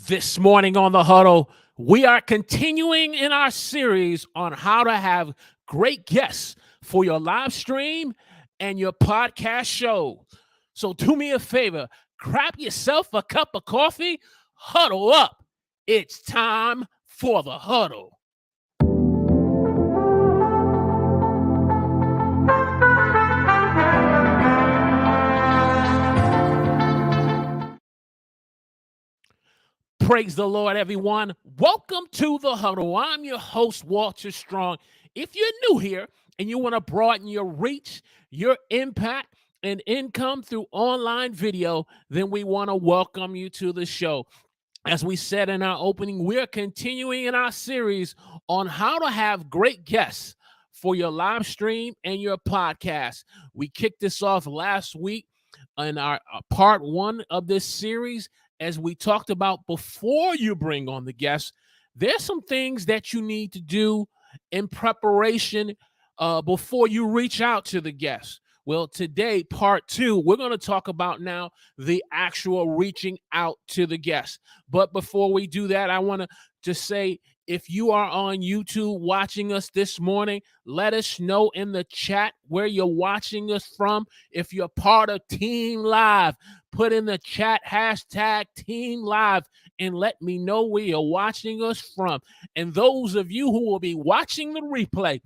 This morning on the huddle, we are continuing in our series on how to have great guests for your live stream and your podcast show. So do me a favor, grab yourself a cup of coffee, huddle up. It's time for the huddle. Praise the Lord, everyone. Welcome to the huddle. I'm your host, Walter Strong. If you're new here and you want to broaden your reach, your impact, and income through online video, then we want to welcome you to the show. As we said in our opening, we're continuing in our series on how to have great guests for your live stream and your podcast. We kicked this off last week in our part one of this series. As we talked about, before you bring on the guests, there's some things that you need to do in preparation before you reach out to the guests. Well, today, part two, we're going to talk about now the actual reaching out to the guests. But before we do that, I want to just say, if you are on YouTube watching us this morning, let us know in the chat where you're watching us from. If you're part of Team Live, put in the chat hashtag Team Live and let me know where you're watching us from. And those of you who will be watching the replay,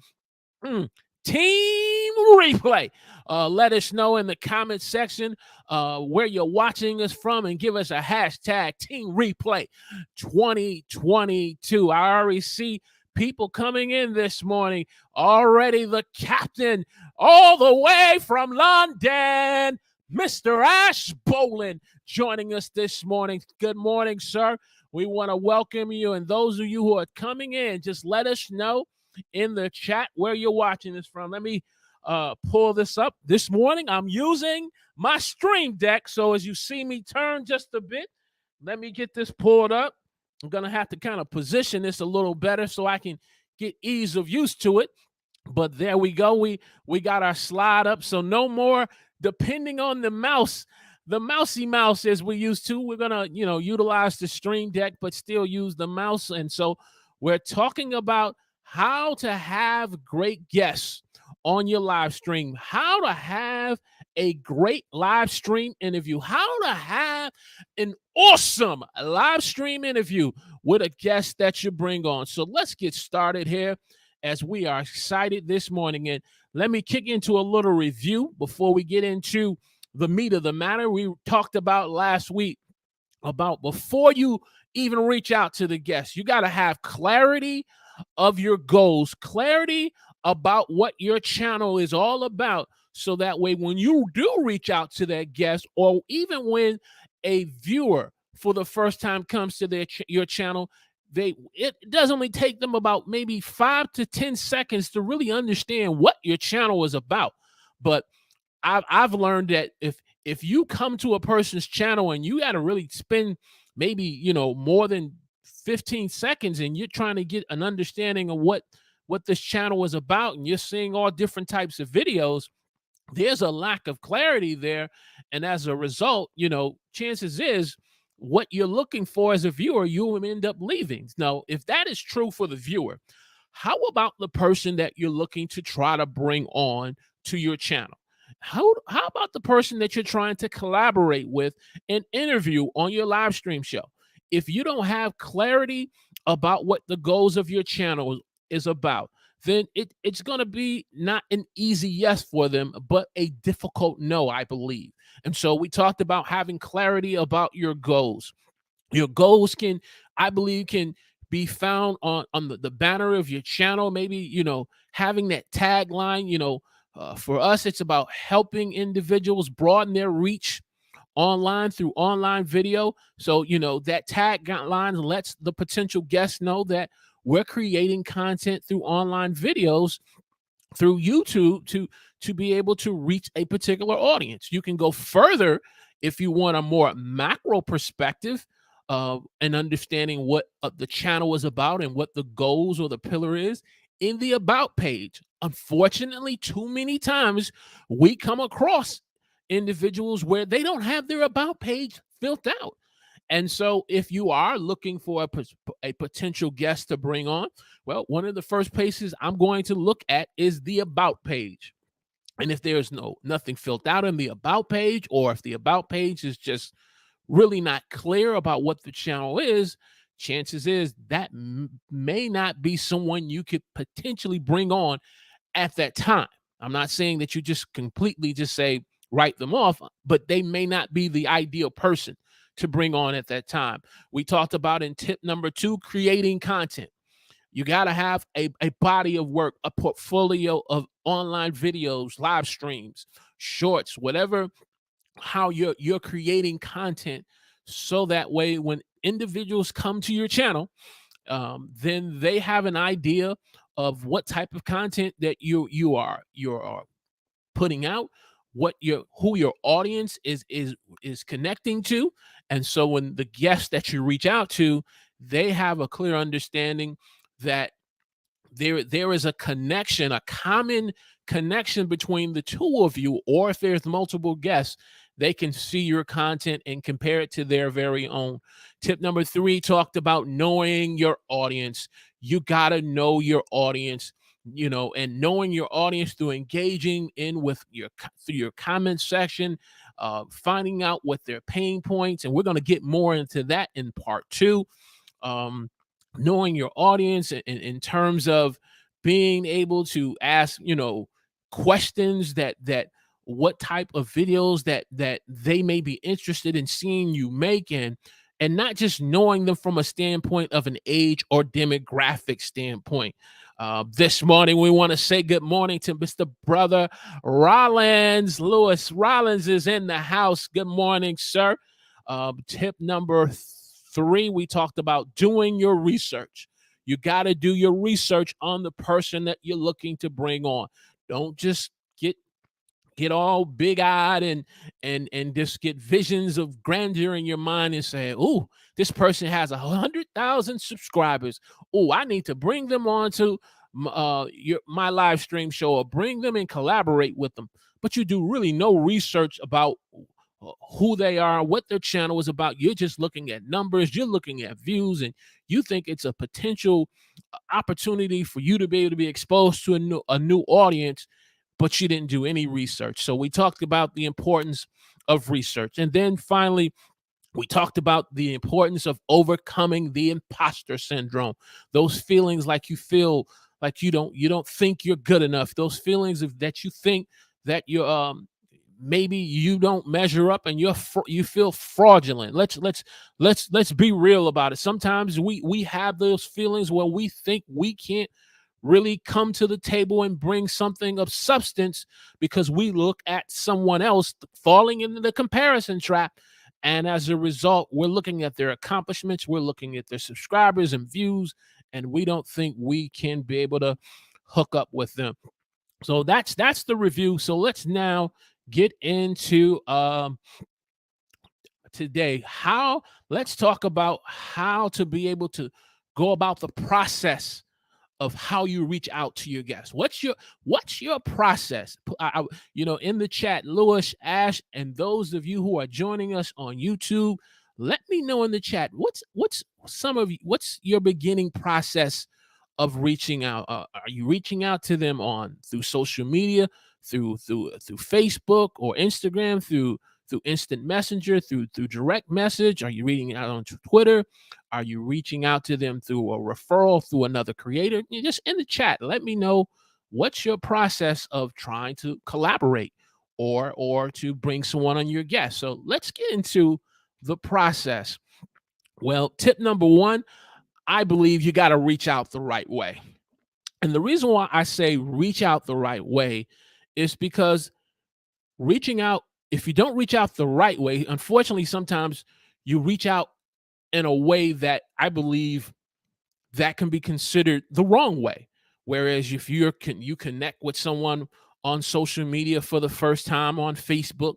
Team Replay, let us know in the comment section where you're watching us from and give us a hashtag Team Replay 2022. I already see people coming in this morning. Already the captain all the way from London, Mr. Ash Bolin, joining us this morning. Good morning, sir. We want to welcome you. And those of you who are coming in, just let us know in the chat where you're watching this from. Let me pull this up. This morning, I'm using my Stream Deck. So as you see me turn just a bit, let me get this pulled up. I'm going to have to kind of position this a little better so I can get ease of use to it. But there we go. We got our slide up. So no more depending on the mouse, the mousy mouse as we used to. We're going to, utilize the Stream Deck, but still use the mouse. And so we're talking about how to have great guests on your live stream, how to have a great live stream interview, how to have an awesome live stream interview with a guest that you bring on. So let's get started here as we are excited this morning. And let me kick into a little review before we get into the meat of the matter. We talked about last week about before you even reach out to the guest, you got to have clarity of your goals, clarity about what your channel is all about. So that way, when you do reach out to that guest, or even when a viewer for the first time comes to your channel, it does only take them about maybe 5 to 10 seconds to really understand what your channel is about. But I've learned that if you come to a person's channel and you got to really spend maybe more than 15 seconds and you're trying to get an understanding of what this channel is about, and you're seeing all different types of videos, there's a lack of clarity there. And as a result, chances is what you're looking for as a viewer, you will end up leaving. Now, if that is true for the viewer, how about the person that you're looking to try to bring on to your channel? How about the person that you're trying to collaborate with and interview on your live stream show? If you don't have clarity about what the goals of your channel is about, then it's going to be not an easy yes for them, but a difficult no, I believe. And so we talked about having clarity about your goals. Your goals I believe, can be found on the banner of your channel. Maybe, having that tagline, for us, it's about helping individuals broaden their reach online through online video. So, that tagline lets the potential guests know that we're creating content through online videos through YouTube to be able to reach a particular audience. You can go further if you want a more macro perspective and understanding what the channel is about and what the goals or the pillar is in the about page. Unfortunately, too many times we come across individuals where they don't have their about page filled out. And so if you are looking for a potential guest to bring on, well, one of the first places I'm going to look at is the about page. And if there's nothing filled out in the about page, or if the about page is just really not clear about what the channel is, chances is that may not be someone you could potentially bring on at that time. I'm not saying that you just completely just say write them off, but they may not be the ideal person to bring on at that time. We talked about in tip number 2, creating content. You got to have a body of work, a portfolio of online videos, live streams, shorts, whatever, how you're creating content, so that way when individuals come to your channel, then they have an idea of what type of content that you're putting out, who your audience is connecting to. And so when the guests that you reach out to, they have a clear understanding that there is a connection, a common connection between the two of you, or if there's multiple guests, they can see your content and compare it to their very own. Tip number 3 talked about knowing your audience. You got to know your audience, and knowing your audience through engaging in with through your comment section, finding out what their pain points, and we're going to get more into that in part 2. Knowing your audience in terms of being able to ask, questions that what type of videos that they may be interested in seeing you make, and not just knowing them from a standpoint of an age or demographic standpoint. This morning, we want to say good morning to Mr. Brother Rollins. Lewis Rollins is in the house. Good morning, sir. Tip number 3, we talked about doing your research. You got to do your research on the person that you're looking to bring on. Don't just get all big-eyed and just get visions of grandeur in your mind and say, "Oh, this person has 100,000 subscribers. Oh, I need to bring them on to my live stream show, or bring them and collaborate with them." But you do really no research about who they are, what their channel is about. You're just looking at numbers, you're looking at views, and you think it's a potential opportunity for you to be able to be exposed to a new audience, but you didn't do any research. So we talked about the importance of research. And then finally, we talked about the importance of overcoming the imposter syndrome. Those feelings like you feel like you don't think you're good enough. Those feelings that you think that you're maybe you don't measure up, and you feel fraudulent. Let's be real about it. Sometimes we have those feelings where we think we can't really come to the table and bring something of substance, because we look at someone else falling into the comparison trap. And as a result, we're looking at their accomplishments, we're looking at their subscribers and views, and we don't think we can be able to hook up with them. So that's the review. So let's now get into today. Let's talk about how to be able to go about the process of how you reach out to your guests. What's your process? In the chat, Lewis, Ash, and those of you who are joining us on YouTube, let me know in the chat what's your beginning process of reaching out. Are you reaching out to them through social media, through Facebook or Instagram, through instant messenger, through direct message? Are you reaching out on Twitter? Are you reaching out to them through a referral, through another creator? Just in the chat, let me know what's your process of trying to collaborate or to bring someone on your guest. So let's get into the process. Well, tip number 1, I believe you got to reach out the right way. And the reason why I say reach out the right way is because reaching out, if you don't reach out the right way, unfortunately, sometimes you reach out in a way that I believe that can be considered the wrong way. Whereas if you connect with someone on social media for the first time on Facebook,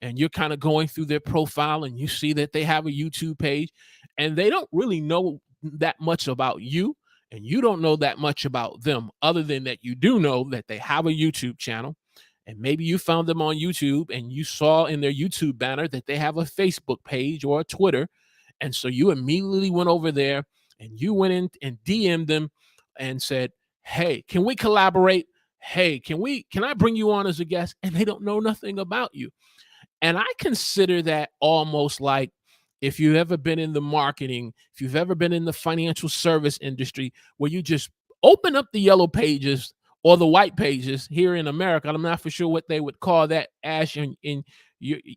and you're kind of going through their profile and you see that they have a YouTube page, and they don't really know that much about you, and you don't know that much about them, other than that you do know that they have a YouTube channel. And maybe you found them on YouTube and you saw in their YouTube banner that they have a Facebook page or a Twitter, And so you immediately went over there and you went in and DM'd them and said, hey, can we collaborate? Hey, can I bring you on as a guest? And they don't know nothing about you. And I consider that almost like, if you've ever been in the marketing, if you've ever been in the financial service industry, where you just open up the yellow pages or the white pages here in America. I'm not for sure what they would call that, Ash, in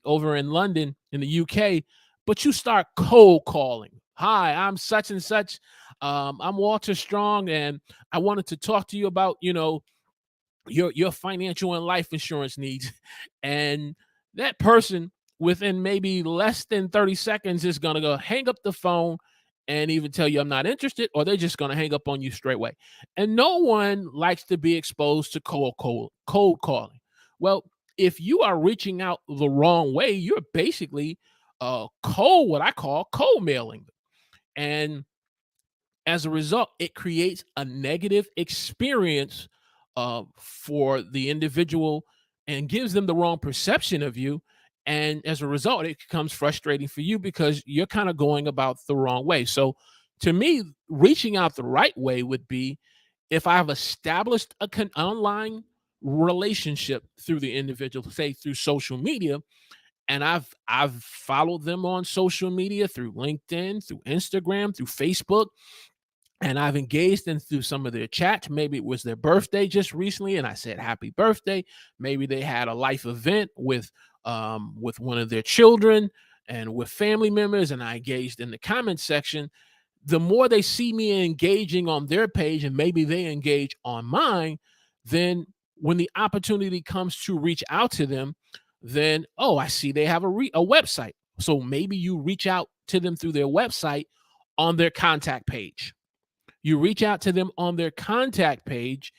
over in London in the UK, but you start cold calling. Hi, I'm such and such. I'm Walter Strong, and I wanted to talk to you about, your financial and life insurance needs. And that person, within maybe less than 30 seconds, is going to go hang up the phone and either tell you I'm not interested, or they're just going to hang up on you straight away. And no one likes to be exposed to cold calling. Well, if you are reaching out the wrong way, you're basically what I call cold mailing. And as a result, it creates a negative experience for the individual and gives them the wrong perception of you. And as a result, it becomes frustrating for you because you're kind of going about the wrong way. So to me, reaching out the right way would be if I've established an online relationship through the individual, say through social media, and I've followed them on social media through LinkedIn, through Instagram, through Facebook, and I've engaged in through some of their chats. Maybe it was their birthday just recently, and I said happy birthday. Maybe they had a life event with one of their children and with family members, and I engaged in the comment section. The more they see me engaging on their page, and maybe they engage on mine, then when the opportunity comes to reach out to them, then, oh, I see they have a website. So maybe you reach out to them through their website on their contact page. You reach out to them on their contact page,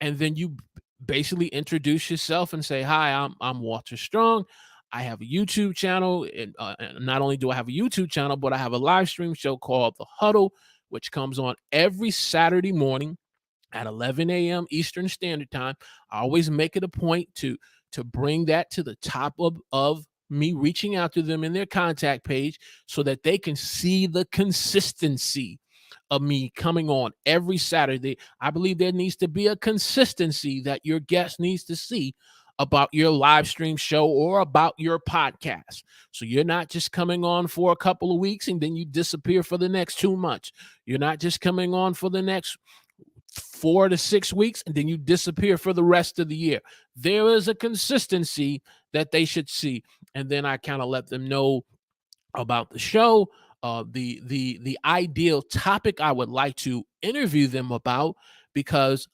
and then you basically introduce yourself and say, hi, I'm Walter Strong. I have a YouTube channel. And not only do I have a YouTube channel, but I have a live stream show called The Huddle, which comes on every Saturday morning at 11 a.m. Eastern Standard Time. I always make it a point to bring that to the top of me reaching out to them in their contact page so that they can see the consistency of me coming on every Saturday. I believe there needs to be a consistency that your guest needs to see about your live stream show or about your podcast. So you're not just coming on for a couple of weeks and then you disappear for the next 2 months. You're not just coming on for the next 4 to 6 weeks and then you disappear for the rest of the year. There is a consistency that they should see. And then I kind of let them know about the show, the ideal topic I would like to interview them about, because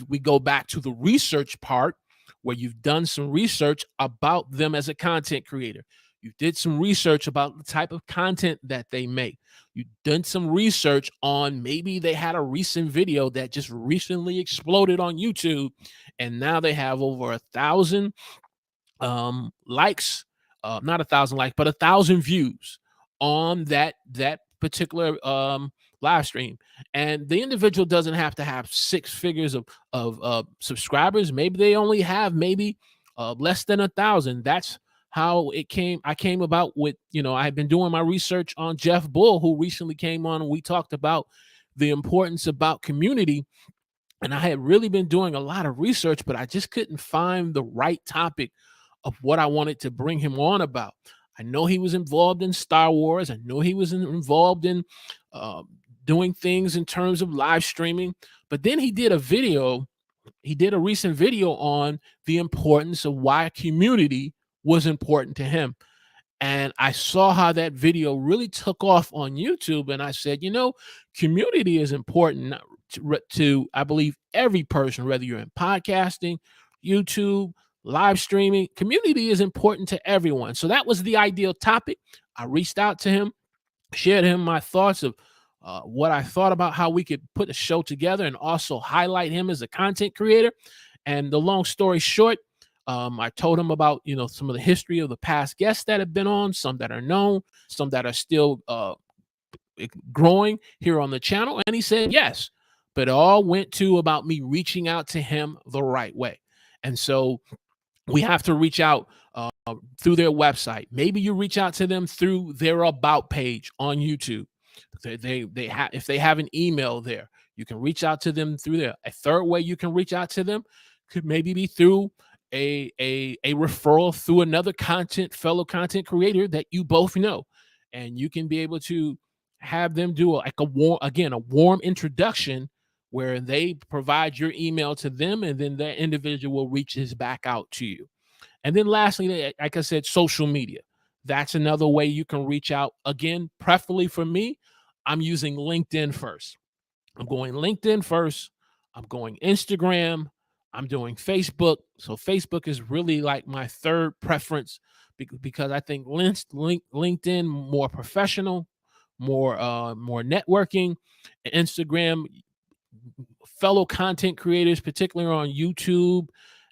we go back to the research part where you've done some research about them as a content creator. You did some research about the type of content that they make. You done some research on maybe they had a recent video that just recently exploded on YouTube, and now they have over 1,000 likes, not 1,000 likes, but 1,000 views on that particular live stream. And the individual doesn't have to have 6 figures of subscribers. Maybe they only have less than 1,000. That's how I came about with, I had been doing my research on Jeff Bull, who recently came on, and we talked about the importance about community. And I had really been doing a lot of research, but I just couldn't find the right topic of what I wanted to bring him on about. I know he was involved in Star Wars. I know he was involved in doing things in terms of live streaming. But then he did a recent video on the importance of why community was important to him. And I saw how that video really took off on YouTube. And I said, community is important to, I believe, every person, whether you're in podcasting, YouTube, live streaming. Community is important to everyone. So that was the ideal topic. I reached out to him, shared him my thoughts of what I thought about how we could put a show together and also highlight him as a content creator. And the long story short, I told him about, some of the history of the past guests that have been on, some that are known, some that are still growing here on the channel. And he said yes, but it all went to about me reaching out to him the right way. And so we have to reach out through their website. Maybe you reach out to them through their about page on YouTube. If they have an email there, you can reach out to them through there. A third way you can reach out to them could maybe be through a referral through another fellow content creator that you both know, and you can be able to have them do a warm introduction where they provide your email to them, and then that individual reaches back out to you. And then lastly, like I said, social media. That's another way you can reach out. Again, preferably for me, I'm using LinkedIn first. I'm going LinkedIn first. I'm going Instagram. I'm doing Facebook. So Facebook is really like my third preference because I think LinkedIn more professional, more networking. Instagram, fellow content creators, particularly on YouTube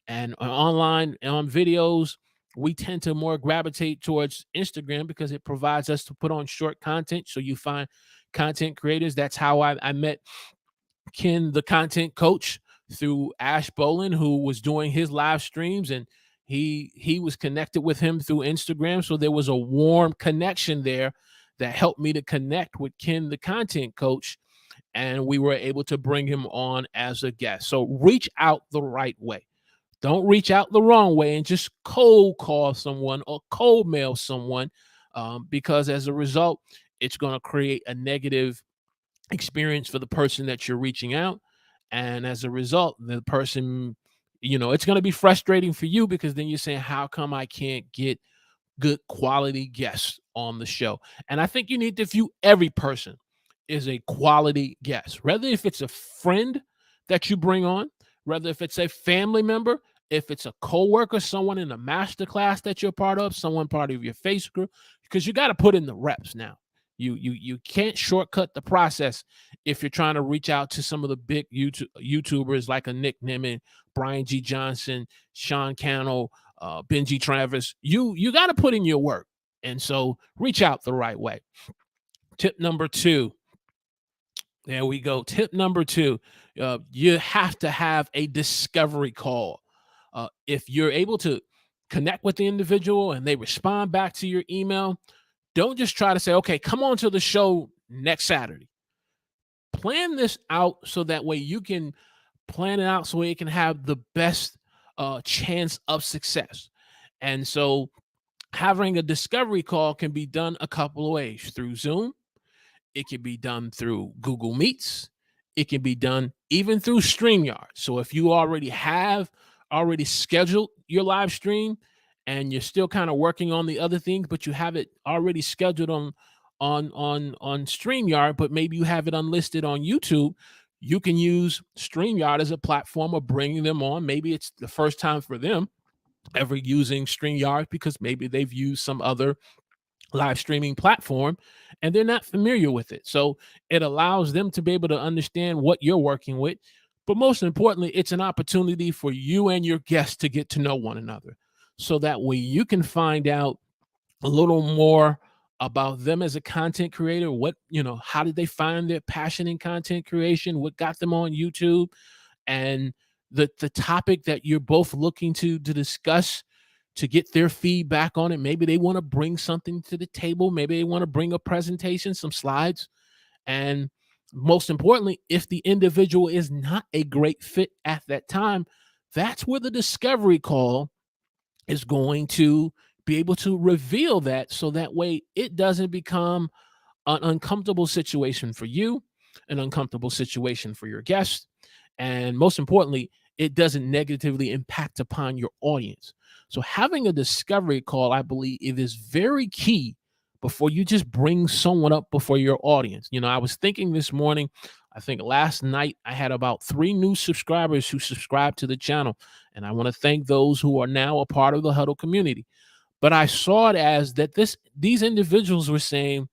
and online on videos, we tend to more gravitate towards Instagram because it provides us to put on short content. So you find content creators. That's how I met Ken, the content coach, through Ash Bolin, who was doing his live streams, and he was connected with him through Instagram. So there was a warm connection there that helped me to connect with Ken, the content coach, and we were able to bring him on as a guest. So reach out the right way. Don't reach out the wrong way and just cold call someone or cold mail someone, because as a result, it's going to create a negative experience for the person that you're reaching out. And as a result, the person, it's going to be frustrating for you because then you're saying, how come I can't get good quality guests on the show? And I think you need to view every person is a quality guest, whether if it's a friend that you bring on, whether if it's a family member, if it's a coworker, someone in a master class that you're part of, someone part of your Facebook group, because you got to put in the reps now. You can't shortcut the process if you're trying to reach out to some of the big YouTubers like a Nick Nimmin, Brian G. Johnson, Sean Cannell, Benji Travis. You got to put in your work. And so reach out the right way. Tip number 2. There we go. Tip number 2. You have to have a discovery call. If you're able to connect with the individual and they respond back to your email, don't just try to say, okay, come on to the show next Saturday. Plan this out so that way you can plan it out so it can have the best chance of success. And so having a discovery call can be done a couple of ways: through Zoom. It can be done through Google Meets. It can be done even through StreamYard. So if you already scheduled your live stream and you're still kind of working on the other things, but you have it already scheduled on StreamYard, but maybe you have it unlisted on YouTube, you can use StreamYard as a platform of bringing them on. Maybe it's the first time for them ever using StreamYard because maybe they've used some other live streaming platform and they're not familiar with it. So it allows them to be able to understand what you're working with. But most importantly, it's an opportunity for you and your guests to get to know one another. So that way you can find out a little more about them as a content creator. How did they find their passion in content creation? What got them on YouTube? And the topic that you're both looking to discuss, to get their feedback on it. Maybe they want to bring something to the table. Maybe they want to bring a presentation, some slides. And most importantly, if the individual is not a great fit at that time, that's where the discovery call is going to be able to reveal that, so that way it doesn't become an uncomfortable situation for you, an uncomfortable situation for your guests, and most importantly, it doesn't negatively impact upon your audience. So having a discovery call, I believe it is very key before you just bring someone up before your audience. I was thinking this morning, I think last night, I had about 3 new subscribers who subscribed to the channel. And I want to thank those who are now a part of the Huddle community. But I saw it as that these individuals were saying,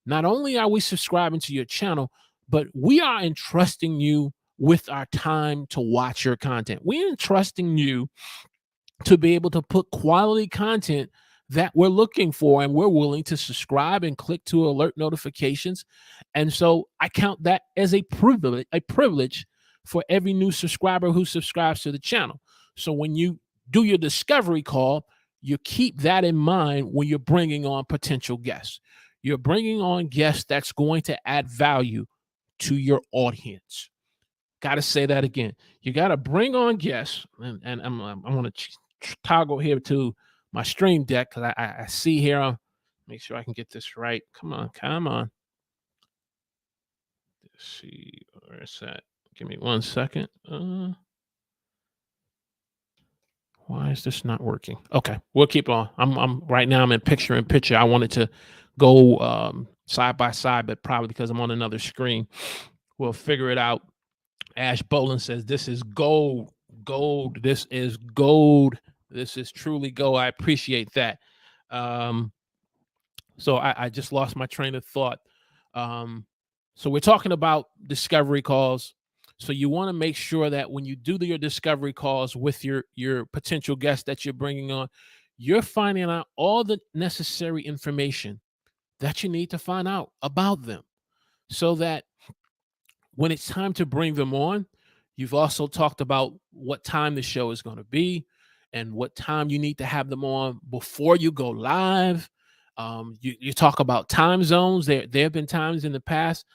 not only are we subscribing to your channel, but we are entrusting you with our time to watch your content. We're entrusting you to be able to put quality content that we're looking for, and we're willing to subscribe and click to alert notifications. And so I count that as a privilege for every new subscriber who subscribes to the channel. So when you do your discovery call, you keep that in mind when you're bringing on potential guests. You're bringing on guests that's going to add value to your audience. Got to say that again. You got to bring on guests, and I'm going to toggle here to my stream deck because I see here. Make sure I can get this right. Come on. Let's see where it's at. Give me 1 second. Why is this not working? Okay, we'll keep on. I'm right now. I'm in picture. I wanted to go side by side, but probably because I'm on another screen, we'll figure it out. Ash Bolin says, "This is gold. Gold. This is gold. This is truly gold." I appreciate that. So I just lost my train of thought. So we're talking about discovery calls. So you want to make sure that when you do your discovery calls with your potential guests that you're bringing on, you're finding out all the necessary information that you need to find out about them, so that when it's time to bring them on, you've also talked about what time the show is going to be and what time you need to have them on before you go live. You talk about time zones. There have been times in the past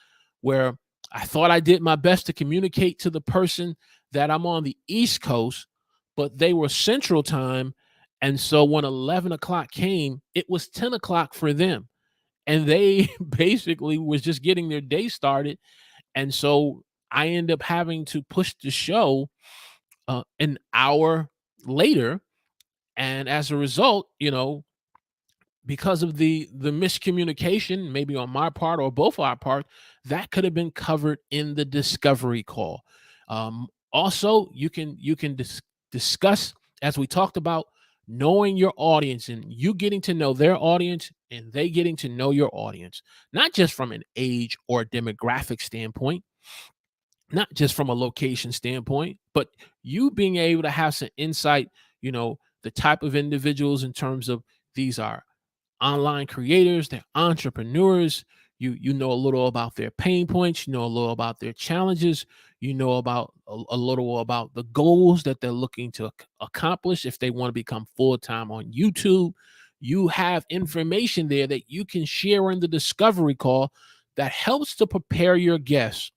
where I thought I did my best to communicate to the person that I'm on the East Coast, but they were Central Time. And so when 11 o'clock came, it was 10 o'clock for them. And they basically was just getting their day started. And so I end up having to push the show an hour later. And as a result, because of the miscommunication, maybe on my part or both our part, that could have been covered in the discovery call. Also, you can discuss, as we talked about, knowing your audience and you getting to know their audience and they getting to know your audience, not just from an age or demographic standpoint, not just from a location standpoint, but you being able to have some insight, the type of individuals in terms of these are online creators, they're entrepreneurs. You know a little about their pain points, you know a little about their challenges, you know about a little about the goals that they're looking to accomplish if they want to become full-time on YouTube. You have information there that you can share in the discovery call that helps to prepare your guests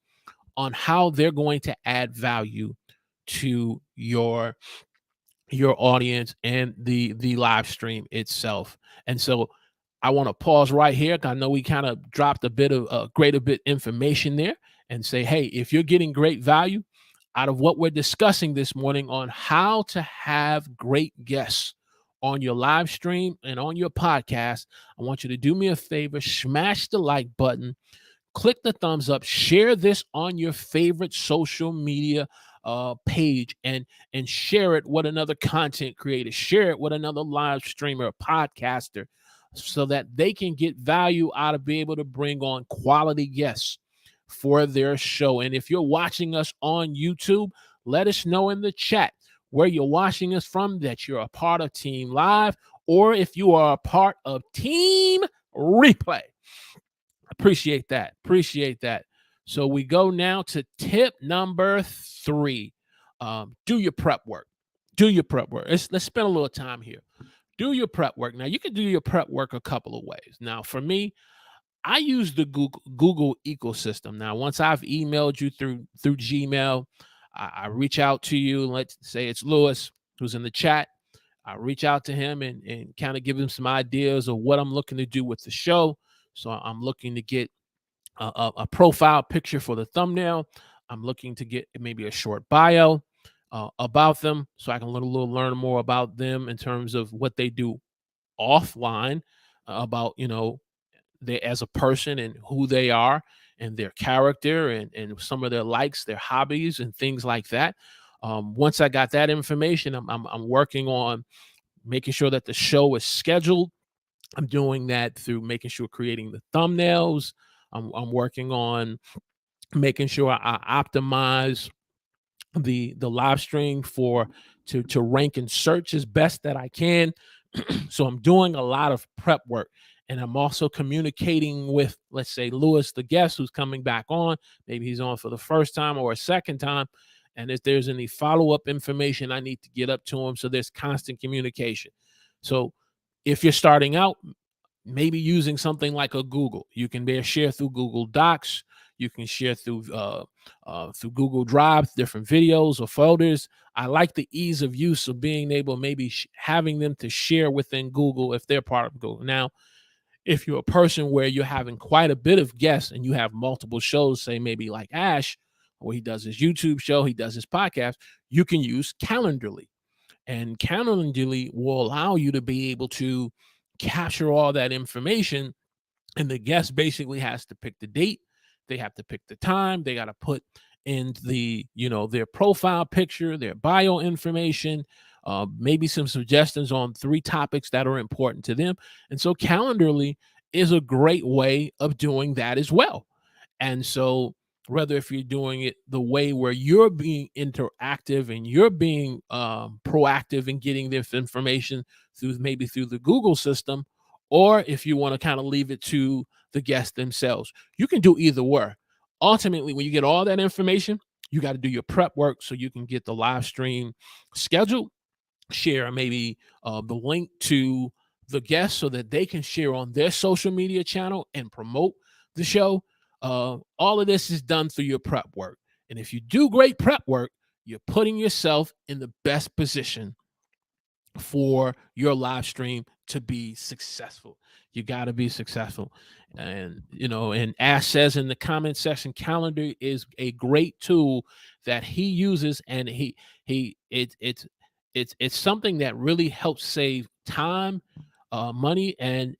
on how they're going to add value to your audience and the live stream itself. And so I want to pause right here. I know we kind of dropped a bit of great information there, and say, hey, if you're getting great value out of what we're discussing this morning on how to have great guests on your live stream and on your podcast, I want you to do me a favor, smash the like button, click the thumbs up, share this on your favorite social media page, and share it with another content creator, share it with another live streamer, podcaster, so that they can get value out of being able to bring on quality guests for their show. And if you're watching us on YouTube, let us know in the chat where you're watching us from, that you're a part of Team Live, or if you are a part of Team Replay. Appreciate that. So we go now to tip number 3. Do your prep work. Let's spend a little time here. Do your prep work. Now, you can do your prep work a couple of ways. Now, for me, I use the Google ecosystem. Now, once I've emailed you through Gmail, I reach out to you. Let's say it's Lewis who's in the chat. I reach out to him and kind of give him some ideas of what I'm looking to do with the show. So I'm looking to get a profile picture for the thumbnail. I'm looking to get maybe a short bio about them, so I can learn more about them in terms of what they do offline, about they as a person and who they are and their character and some of their likes, their hobbies, and things like that. Once I got that information, I'm working on making sure that the show is scheduled. I'm doing that through making sure creating the thumbnails. I'm working on making sure I optimize the live stream to rank in search as best that I can. So I'm doing a lot of prep work, and I'm also communicating with, let's say, Lewis, the guest who's coming back on. Maybe he's on for the first time or a second time, and if there's any follow-up information I need to get up to him, so there's constant communication. So if you're starting out, maybe using something like a Google, you can share through Google Docs. You can share through Google Drive, different videos or folders. I like the ease of use of being able, maybe having them to share within Google if they're part of Google. Now, if you're a person where you're having quite a bit of guests and you have multiple shows, say maybe like Ash, where he does his YouTube show, he does his podcast, you can use Calendly. And Calendly will allow you to be able to capture all that information, and the guest basically has to pick the date, they have to pick the time, they got to put in their profile picture, their bio information, maybe some suggestions on 3 topics that are important to them. And so Calendarly is a great way of doing that as well. And so, whether if you're doing it the way where you're being interactive and you're being proactive in getting this information through the Google system, or if you want to kind of leave it to the guests themselves, you can do either way. Ultimately, when you get all that information, you got to do your prep work so you can get the live stream scheduled, share maybe the link to the guests so that they can share on their social media channel and promote the show. All of this is done through your prep work. And if you do great prep work, you're putting yourself in the best position for your live stream to be successful. You got to be successful. And Ash says in the comment section, Calendar is a great tool that he uses, and it's something that really helps save time, money, and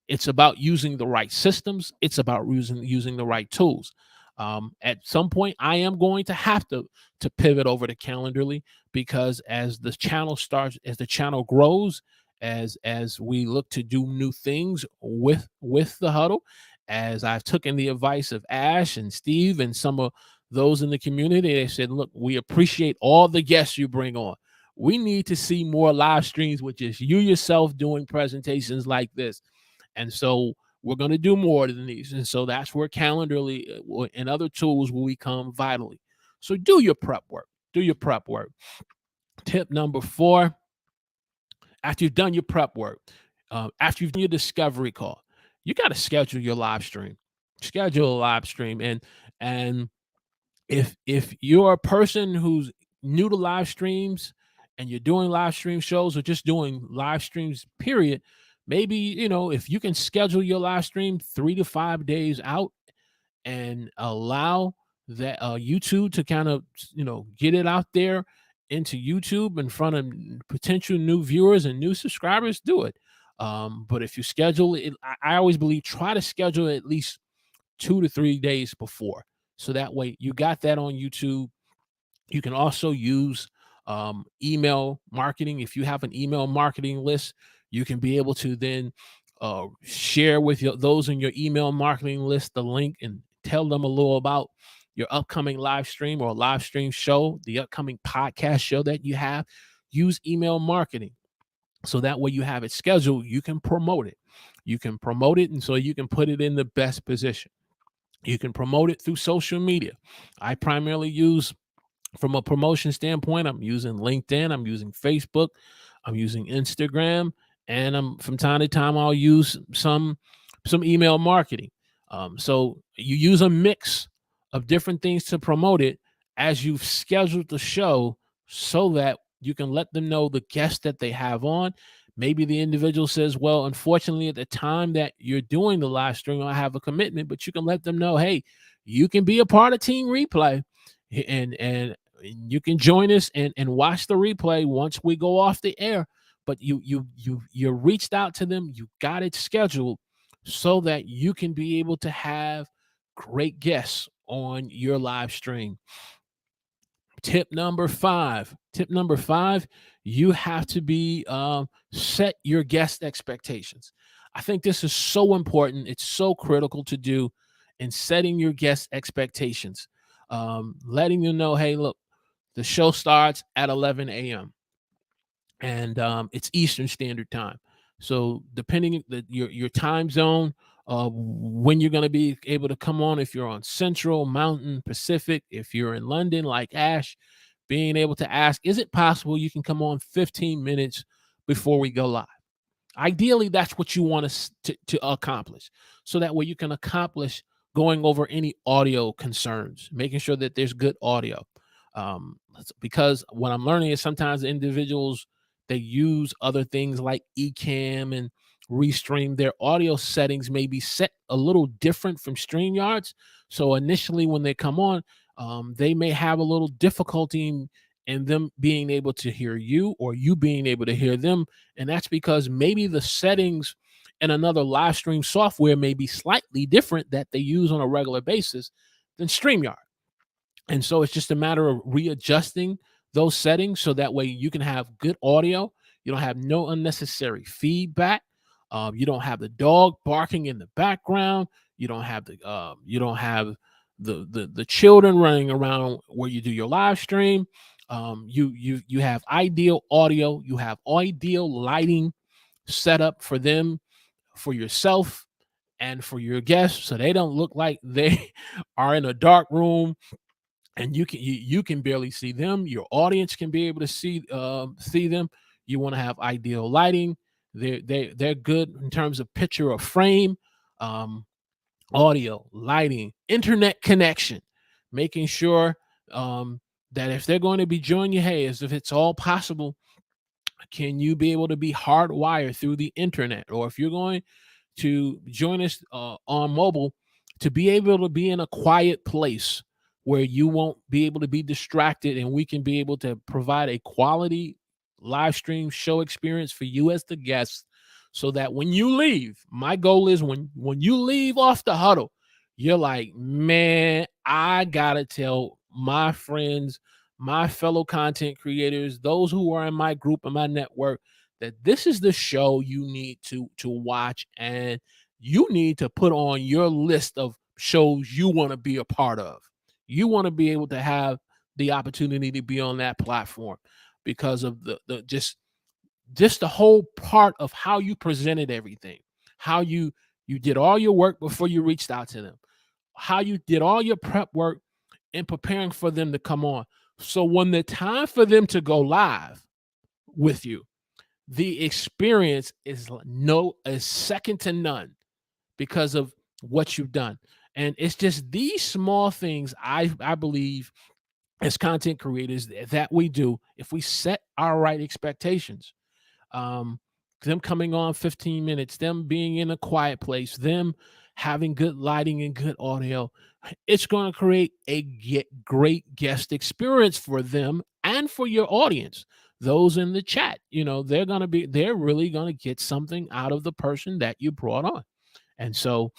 it's about using the right systems. It's about using the right tools. At some point, I am going to have to pivot over to Calendarly, because as the channel grows, as we look to do new things with the huddle, as I've taken the advice of Ash and Steve and some of those in the community, they said, look, we appreciate all the guests you bring on. We need to see more live streams with just you yourself doing presentations like this. And so we're going to do more than these. And so that's where Calendarly and other tools will become vitally. So do your prep work. Do your prep work. Tip number 4, after you've done your prep work, after you've done your discovery call, you got to schedule your live stream. Schedule a live stream. And if you're a person who's new to live streams and you're doing live stream shows or just doing live streams, period, maybe, if you can schedule your live stream 3 to 5 days out and allow that YouTube to kind of, get it out there into YouTube in front of potential new viewers and new subscribers, do it. But if you schedule it, I always believe, try to schedule it at least 2 to 3 days before. So that way you got that on YouTube. You can also use email marketing. If you have an email marketing list, you can be able to then share with those in your email marketing list the link and tell them a little about your upcoming live stream or live stream show, the upcoming podcast show that you have. Use email marketing. So that way you have it scheduled, you can promote it. And so you can put it in the best position. You can promote it through social media. I primarily use, from a promotion standpoint, I'm using LinkedIn, I'm using Facebook, I'm using Instagram, and from time to time I'll use some email marketing. So you use a mix of different things to promote it as you've scheduled the show, so that you can let them know the guests that they have on. Maybe the individual says, well, unfortunately, at the time that you're doing the live stream, I have a commitment, but you can let them know, hey, you can be a part of Team Replay, and you can join us and watch the replay once we go off the air. But you reached out to them, you got it scheduled so that you can be able to have great guests on your live stream. Tip number 5, you have to be set your guest expectations. I think this is so important. It's so critical to do in setting your guest expectations. Letting you know, hey, look, the show starts at 11 a.m. and it's Eastern Standard Time. So depending your time zone, when you're going to be able to come on, if you're on Central, Mountain, Pacific, if you're in London like Ash, being able to ask, is it possible you can come on 15 minutes before we go live? Ideally, that's what you want to accomplish. So that way you can accomplish going over any audio concerns, making sure that there's good audio. Because what I'm learning is sometimes individuals, they use other things like Ecamm and Restream. Their audio settings may be set a little different from StreamYard's. So initially, when they come on, they may have a little difficulty in them being able to hear you or you being able to hear them. And that's because maybe the settings in another live stream software may be slightly different that they use on a regular basis than StreamYard. And so it's just a matter of readjusting those settings so that way you can have good audio. You don't have no unnecessary feedback. You don't have the dog barking in the background. You don't have the children running around where you do your live stream. You have ideal audio. You have ideal lighting set up for them, for yourself, and for your guests, so they don't look like they are in a dark room and you can barely see them. Your audience can be able to see them. You want to have ideal lighting. They're good in terms of picture or frame, um, audio, lighting, internet connection, making sure um, that if they're going to be joining you, hey, as if it's all possible, can you be able to be hardwired through the internet, or if you're going to join us on mobile, to be able to be in a quiet place where you won't be able to be distracted and we can be able to provide a quality live stream show experience for you as the guest, so that when you leave, my goal is when you leave off the huddle, you're like, man, I gotta tell my friends, my fellow content creators, those who are in my group and my network, that this is the show you need to watch, and you need to put on your list of shows you want to be a part of. You want to be able to have the opportunity to be on that platform because of the just the whole part of how you presented everything, how you did all your work before you reached out to them, how you did all your prep work in preparing for them to come on. So when the time for them to go live with you, the experience is second to none because of what you've done. And it's just these small things I believe as content creators that we do, if we set our right expectations, um, them coming on 15 minutes, them being in a quiet place, them having good lighting and good audio, it's going to create a great guest experience for them and for your audience. Those in the chat, they're really going to get something out of the person that you brought on. And so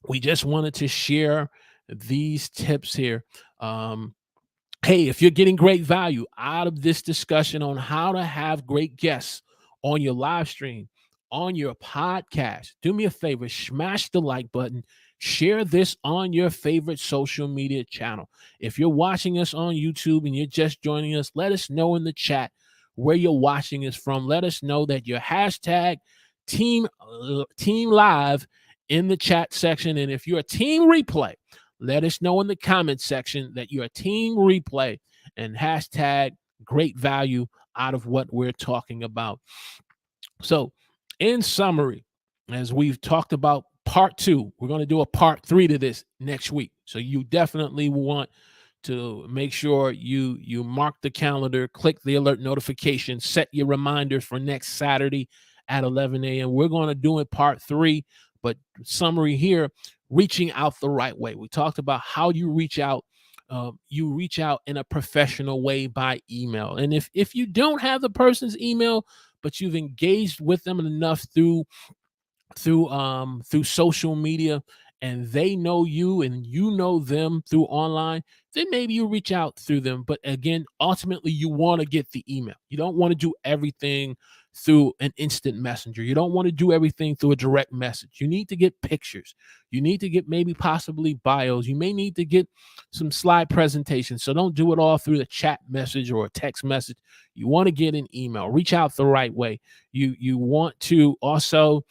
we just wanted to share these tips here. Hey, if you're getting great value out of this discussion on how to have great guests on your live stream, on your podcast, do me a favor, smash the like button, share this on your favorite social media channel. If you're watching us on YouTube and you're just joining us, let us know in the chat where you're watching us from. Let us know that your hashtag team live in the chat section. And if you're a team replay, let us know in the comment section that you're a team replay and hashtag great value out of what we're talking about. So, in summary, as we've talked about part 2, we're going to do a part 3 to this next week. So you definitely want to make sure you mark the calendar, click the alert notification, set your reminders for next Saturday at 11 a.m. We're going to do it part 3, but summary here, reaching out the right way. We talked about how you reach out. You reach out in a professional way by email. And if you don't have the person's email, but you've engaged with them enough through social media, and they know you and you know them through online, then maybe you reach out through them. But again, ultimately, you want to get the email. You don't want to do everything through an instant messenger. You don't want to do everything through a direct message. You need to get pictures. You need to get maybe possibly bios. You may need to get some slide presentations. So don't do it all through the chat message or a text message. You want to get an email. Reach out the right way. You want to also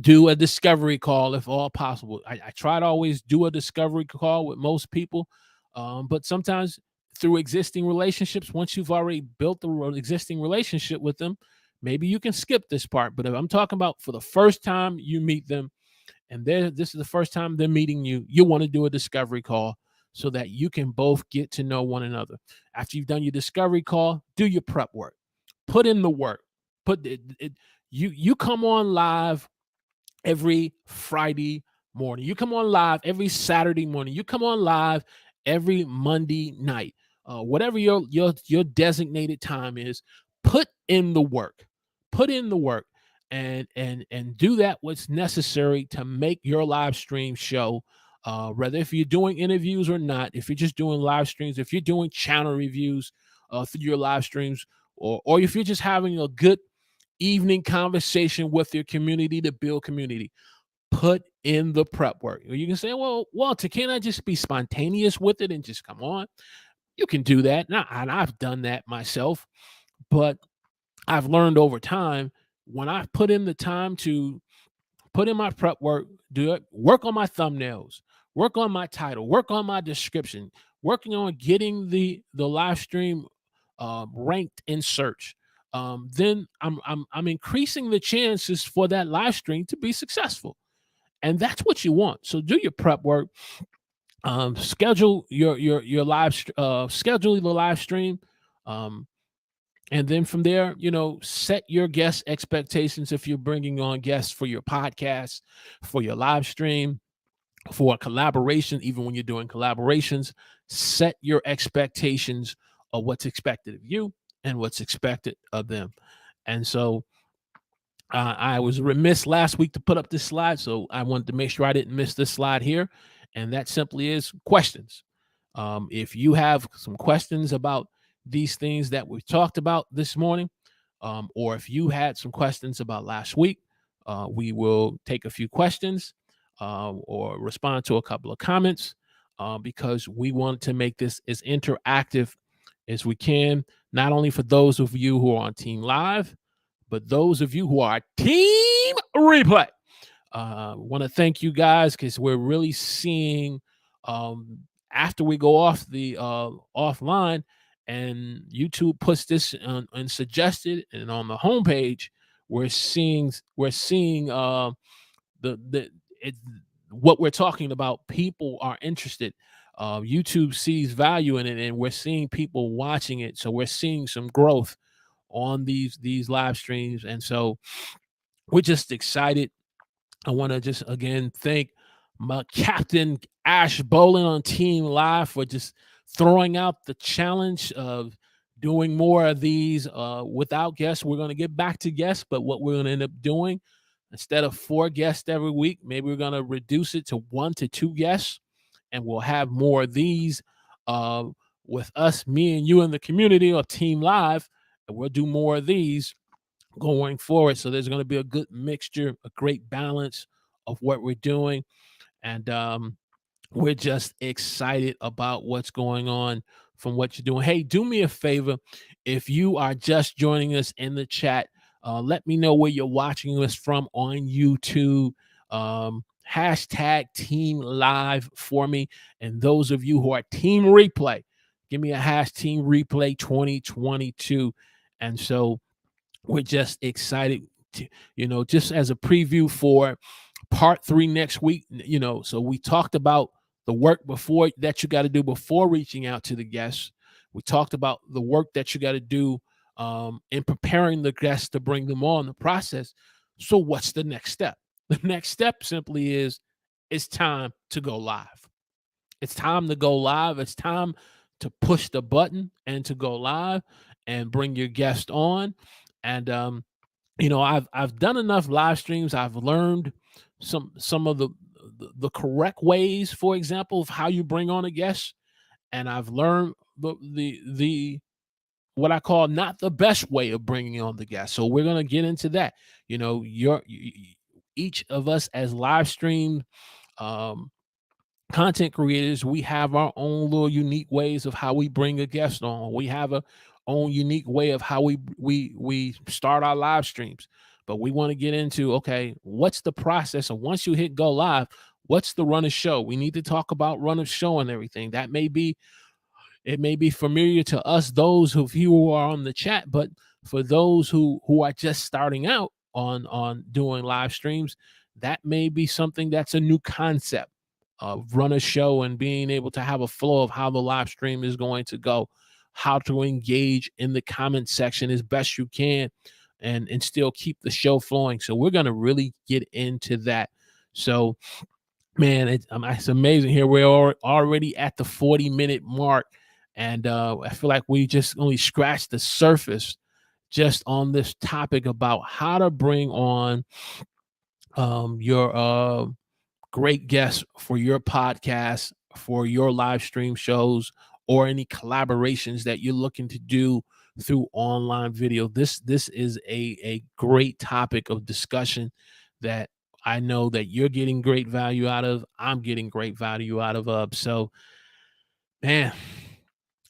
do a discovery call if all possible. I try to always do a discovery call with most people, but sometimes through existing relationships, once you've already built the existing relationship with them, maybe you can skip this part, but if I'm talking about for the first time you meet them, and this is the first time they're meeting you, you want to do a discovery call so that you can both get to know one another. After you've done your discovery call, do your prep work, put in the work, you come on live every Friday morning, you come on live every Saturday morning, you come on live every Monday night, whatever your designated time is. Put in the work, put in the work, and do that what's necessary to make your live stream show. Whether if you're doing interviews or not, if you're just doing live streams, if you're doing channel reviews through your live streams, or if you're just having a good evening conversation with your community to build community, put in the prep work. You can say, well, Walter, can't I just be spontaneous with it and just come on? You can do that. Now, and I've done that myself, but I've learned over time, when I put in the time to put in my prep work, do it, work on my thumbnails, work on my title, work on my description, working on getting the live stream ranked in search. Then I'm increasing the chances for that live stream to be successful, and that's what you want. So do your prep work. Schedule your live schedule the live stream. And then from there, set your guest expectations if you're bringing on guests for your podcast, for your live stream, for a collaboration. Even when you're doing collaborations, set your expectations of what's expected of you and what's expected of them. And so I was remiss last week to put up this slide, so I wanted to make sure I didn't miss this slide here. And that simply is questions. If you have some questions about these things that we've talked about this morning, or if you had some questions about last week, we will take a few questions or respond to a couple of comments because we want to make this as interactive as we can, not only for those of you who are on Team Live, but those of you who are Team Replay. Want to thank you guys because we're really seeing after we go off the offline and YouTube puts this and suggested and on the homepage, we're seeing what we're talking about. People are interested. YouTube sees value in it, and we're seeing people watching it. So we're seeing some growth on these live streams, and so we're just excited. I want to just again thank my captain Ash Bolin on Team Live for just throwing out the challenge of doing more of these without guests. We're going to get back to guests, but what we're going to end up doing, instead of 4 guests every week, maybe we're going to reduce it to 1 to 2 guests, and we'll have more of these with us, me and you in the community of Team Live, and we'll do more of these going forward. So there's going to be a good mixture, a great balance of what we're doing. And we're just excited about what's going on from what you're doing. Hey, do me a favor. If you are just joining us in the chat, let me know where you're watching us from on YouTube. Hashtag Team Live for me. And those of you who are Team Replay, give me a hashtag Team Replay 2022. And so we're just excited to, just as a preview for part 3 next week, so we talked about the work before that you got to do before reaching out to the guests. We talked about the work that you got to do in preparing the guests to bring them on the process. So what's the next step? The next step simply is it's time to go live. It's time to go live. It's time to push the button and to go live and bring your guest on. And I've done enough live streams. I've learned some of the correct ways, for example, of how you bring on a guest, and I've learned the what I call not the best way of bringing on the guest. So we're gonna get into that. Each of us as live stream content creators, we have our own little unique ways of how we bring a guest on. We have a own unique way of how we start our live streams. But we want to get into, okay, what's the process? And once you hit go live, what's the run of show? We need to talk about run of show and everything. It may be familiar to us, those of you who are on the chat, but for those who are just starting out on doing live streams, that may be something that's a new concept of run a show and being able to have a flow of how the live stream is going to go, how to engage in the comment section as best you can, and still keep the show flowing. So we're going to really get into that. So, man, it's amazing here. We're already at the 40-minute mark, and I feel like we just only scratched the surface just on this topic about how to bring on your great guests for your podcast, for your live stream shows, or any collaborations that you're looking to do through online video. This is a great topic of discussion that I know that you're getting great value out of. I'm getting great value out of. So, man,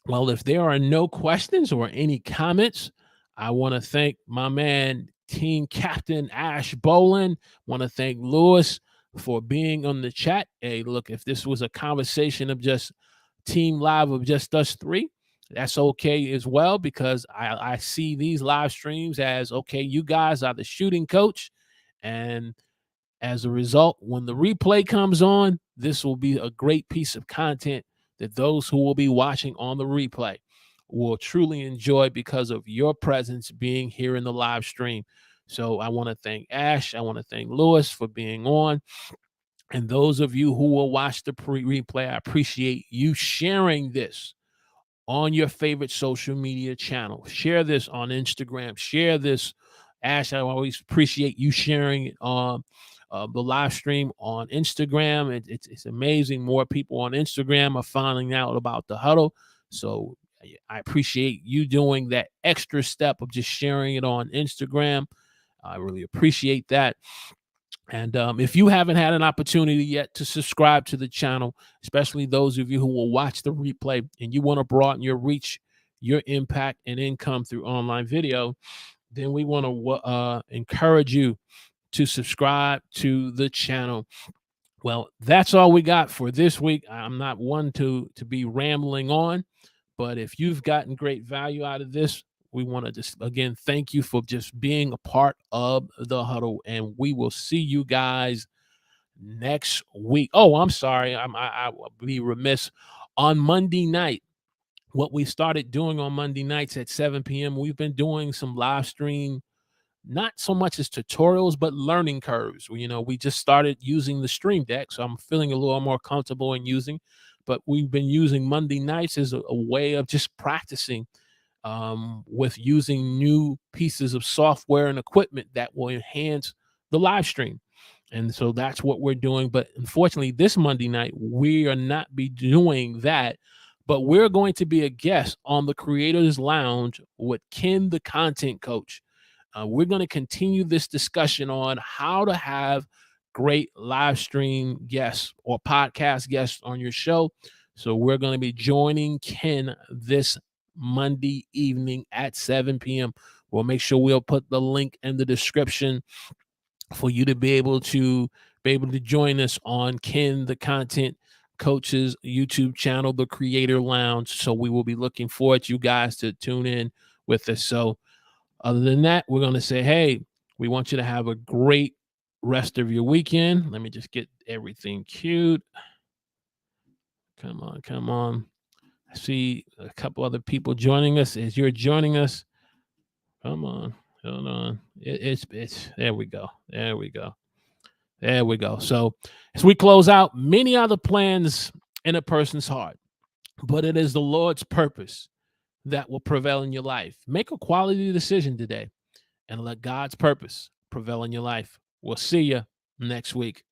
well, if there are no questions or any comments, I want to thank my man, team captain Ash Bolin. Want to thank Lewis for being on the chat. Hey, look, if this was a conversation of just team live of just us three, that's okay as well, because I see these live streams as, okay, you guys are the shooting coach. And as a result, when the replay comes on, this will be a great piece of content that those who will be watching on the replay will truly enjoy because of your presence being here in the live stream. So I want to thank Ash. I want to thank Lewis for being on. And those of you who will watch the replay, I appreciate you sharing this on your favorite social media channel. Share this on Instagram. Share this. Ash, I always appreciate you sharing it on the live stream on Instagram. It's amazing. More people on Instagram are finding out about the huddle. So I appreciate you doing that extra step of just sharing it on Instagram. I really appreciate that. And if you haven't had an opportunity yet to subscribe to the channel, especially those of you who will watch the replay and you want to broaden your reach, your impact, and income through online video, then we want to encourage you to subscribe to the channel. Well, that's all we got for this week. I'm not one to be rambling on, but if you've gotten great value out of this, we want to just, again, thank you for just being a part of the huddle, and we will see you guys next week. Oh, I'm sorry. I will be remiss. On Monday night, what we started doing on Monday nights at 7 p.m., we've been doing some live stream, not so much as tutorials, but learning curves. We just started using the Stream Deck, so I'm feeling a little more comfortable in using, but we've been using Monday nights as a way of just practicing with using new pieces of software and equipment that will enhance the live stream. And so that's what we're doing. But unfortunately, this Monday night, we are not be doing that, but we're going to be a guest on the Creators Lounge with Ken, the content coach. We're going to continue this discussion on how to have great live stream guests or podcast guests on your show. So we're going to be joining Ken this Monday evening at 7 p.m. We'll make sure we'll put the link in the description for you to be able to join us on Ken, the content coach's YouTube channel, the Creator Lounge. So we will be looking forward to you guys to tune in with us. So other than that, we're going to say, hey, we want you to have a great rest of your weekend. Let me just get everything queued. Come on. I see a couple other people joining us. As you're joining us, come on, hold on. It's there we go. So as we close out, many are the plans in a person's heart, but it is the Lord's purpose that will prevail in your life. Make a quality decision today and let God's purpose prevail in your life. We'll see you next week.